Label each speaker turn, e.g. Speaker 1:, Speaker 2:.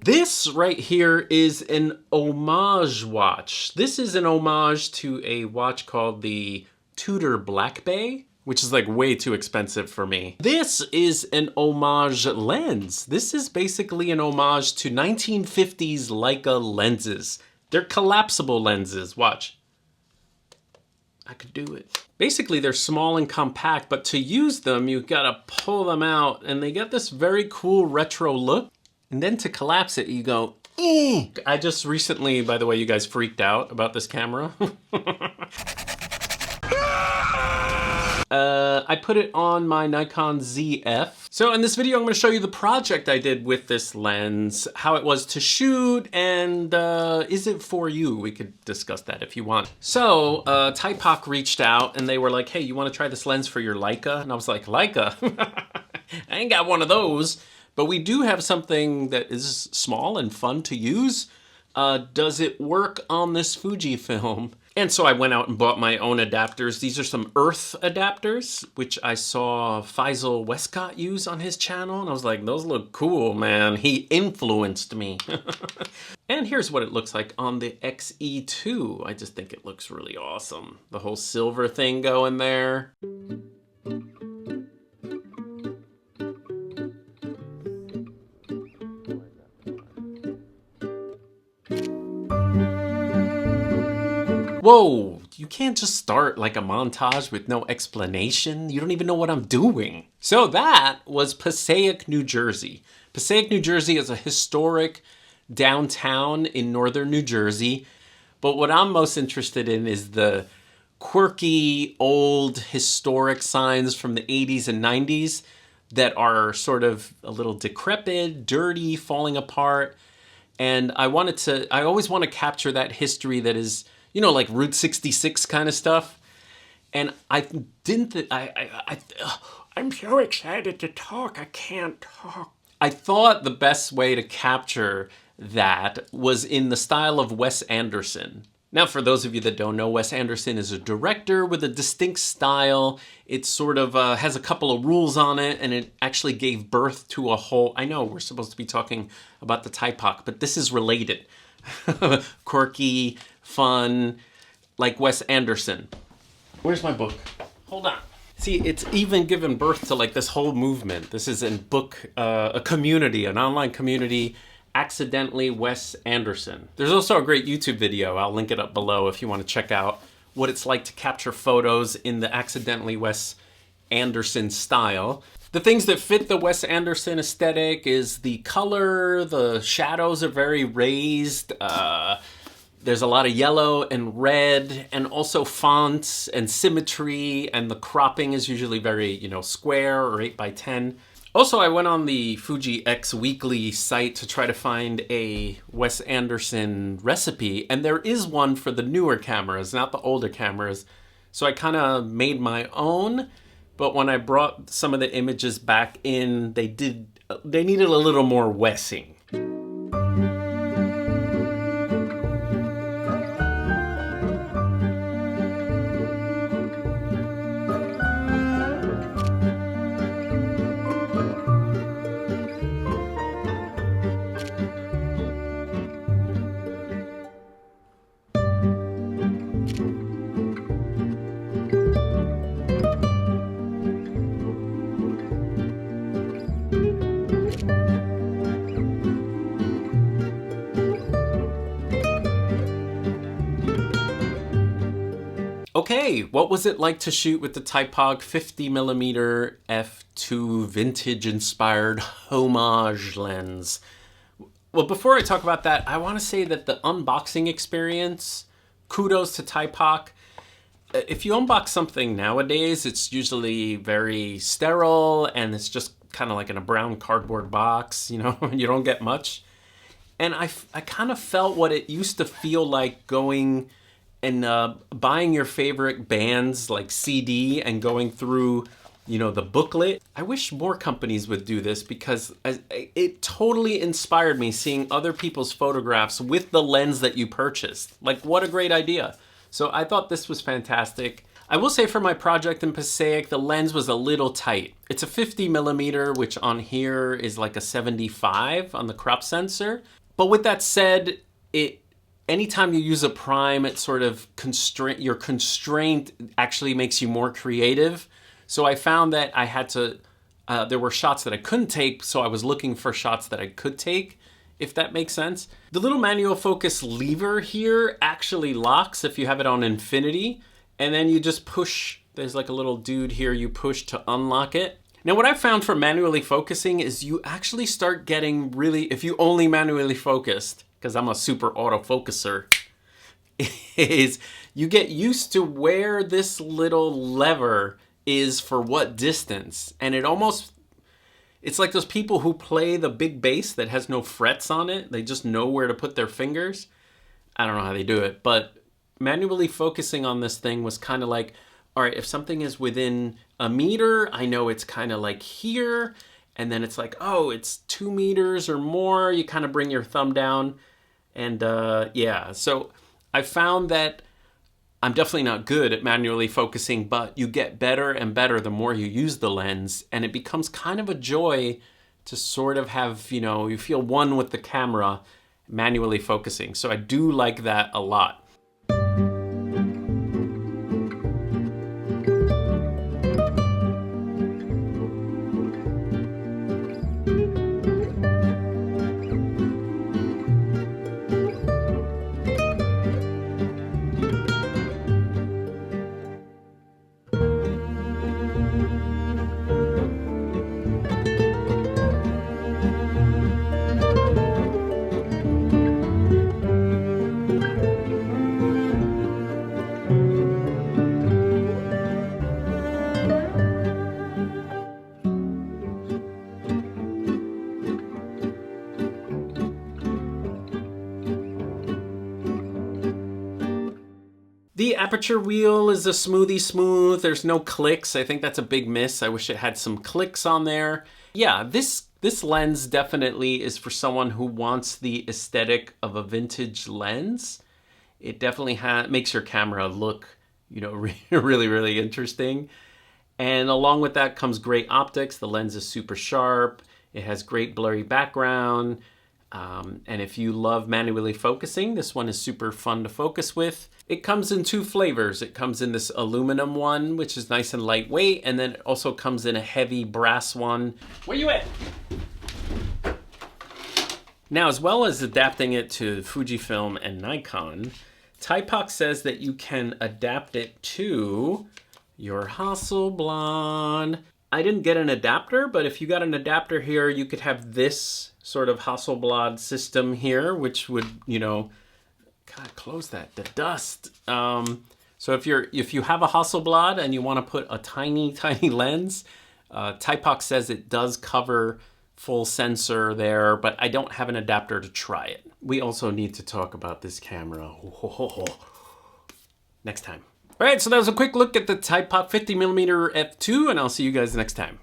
Speaker 1: This right here is an homage watch. This is an homage to a watch called the Tudor Black Bay, which is like way too expensive for me. This is an homage lens. This is basically an homage to 1950s Leica lenses. They're collapsible lenses, watch. I could do it. Basically, they're small and compact, but to use them, you gotta pull them out, and they get this very cool retro look. And then to collapse it, you go, eh. I just recently, by the way, you guys freaked out about this camera. I put it on my Nikon ZF. So in this video, I'm gonna show you the project I did with this lens, how it was to shoot, and is it for you? We could discuss that if you want. So Thypoch reached out and they were like, hey, you wanna try this lens for your Leica? And I was like, Leica? I ain't got one of those. But we do have something that is small and fun to use. Does it work on this Fujifilm? And so I went out and bought my own adapters. These are some Earth adapters, which I saw Faisal Westcott use on his channel. And I was like, those look cool, man. He influenced me. And here's what it looks like on the XE2. I just think it looks really awesome. The whole silver thing going there. Whoa, you can't just start like a montage with no explanation. You don't even know what I'm doing. So that was Passaic, New Jersey. Passaic, New Jersey is a historic downtown in northern New Jersey. But what I'm most interested in is the quirky, old, historic signs from the 80s and 90s that are sort of a little decrepit, dirty, falling apart. And I always want to capture that history that is, you know, like Route 66 kind of stuff. And I'm so excited to talk, I can't talk. I thought the best way to capture that was in the style of Wes Anderson. Now, for those of you that don't know, Wes Anderson is a director with a distinct style. It sort of has a couple of rules on it, and it actually gave birth to a whole, I know we're supposed to be talking about the Thypoch, but this is related. Quirky, fun, like Wes Anderson. Where's my book? Hold on. See, it's even given birth to like this whole movement. This is in book, a community, an online community, Accidentally Wes Anderson. There's also a great YouTube video. I'll link it up below if you want to check out what it's like to capture photos in the Accidentally Wes Anderson style. The things that fit the Wes Anderson aesthetic is the color, the shadows are very raised, there's a lot of yellow and red, and also fonts and symmetry, and the cropping is usually very, you know, square or 8x10. Also, I went on the Fuji X Weekly site to try to find a Wes Anderson recipe, and there is one for the newer cameras, not the older cameras. So I kind of made my own, but when I brought some of the images back in, they needed a little more Wessing. Okay, what was it like to shoot with the Thypoch 50mm f2 vintage-inspired homage lens? Well, before I talk about that, I want to say that the unboxing experience, kudos to Thypoch. If you unbox something nowadays, it's usually very sterile and it's just kind of like in a brown cardboard box, you know, you don't get much. And I kind of felt what it used to feel like going and buying your favorite band's like CD and going through, you know, the booklet. I wish more companies would do this because it totally inspired me seeing other people's photographs with the lens that you purchased. Like, what a great idea. So I thought this was fantastic. I will say for my project in Passaic, the lens was a little tight. It's a 50mm, which on here is like a 75 on the crop sensor. But with that said, anytime you use a prime, it sort of your constraint actually makes you more creative. So I found that I had to, there were shots that I couldn't take, so I was looking for shots that I could take, if that makes sense. The little manual focus lever here actually locks if you have it on infinity, and then you just push, there's like a little dude here you push to unlock it. Now what I found for manually focusing is you actually start getting really, if you only manually focused, because I'm a super autofocuser, is you get used to where this little lever is for what distance. And it's like those people who play the big bass that has no frets on it. They just know where to put their fingers. I don't know how they do it, but manually focusing on this thing was kind of like, all right, if something is within a meter, I know it's kind of like here. And then it's like, oh, it's 2 meters or more. You kind of bring your thumb down. And yeah, so I found that I'm definitely not good at manually focusing, but you get better and better the more you use the lens. And it becomes kind of a joy to sort of have, you feel one with the camera manually focusing. So I do like that a lot. The aperture wheel is a smoothie smooth. There's no clicks. I think that's a big miss. I wish it had some clicks on there. Yeah, this lens definitely is for someone who wants the aesthetic of a vintage lens. It definitely makes your camera look, really, really interesting. And along with that comes great optics. The lens is super sharp. It has great blurry background. And if you love manually focusing, this one is super fun to focus with. It comes in 2 flavors. It comes in this aluminum one, which is nice and lightweight, and then it also comes in a heavy brass one. Where you at? Now, as well as adapting it to Fujifilm and Nikon, Thypoch says that you can adapt it to your Hasselblad. I didn't get an adapter, but if you got an adapter here, you could have this sort of Hasselblad system here, which would, God, close that, the dust. So if you have a Hasselblad and you want to put a tiny, tiny lens, Thypoch says it does cover full sensor there, but I don't have an adapter to try it. We also need to talk about this camera next time. All right, so that was a quick look at the Thypoch 50mm f2, and I'll see you guys next time.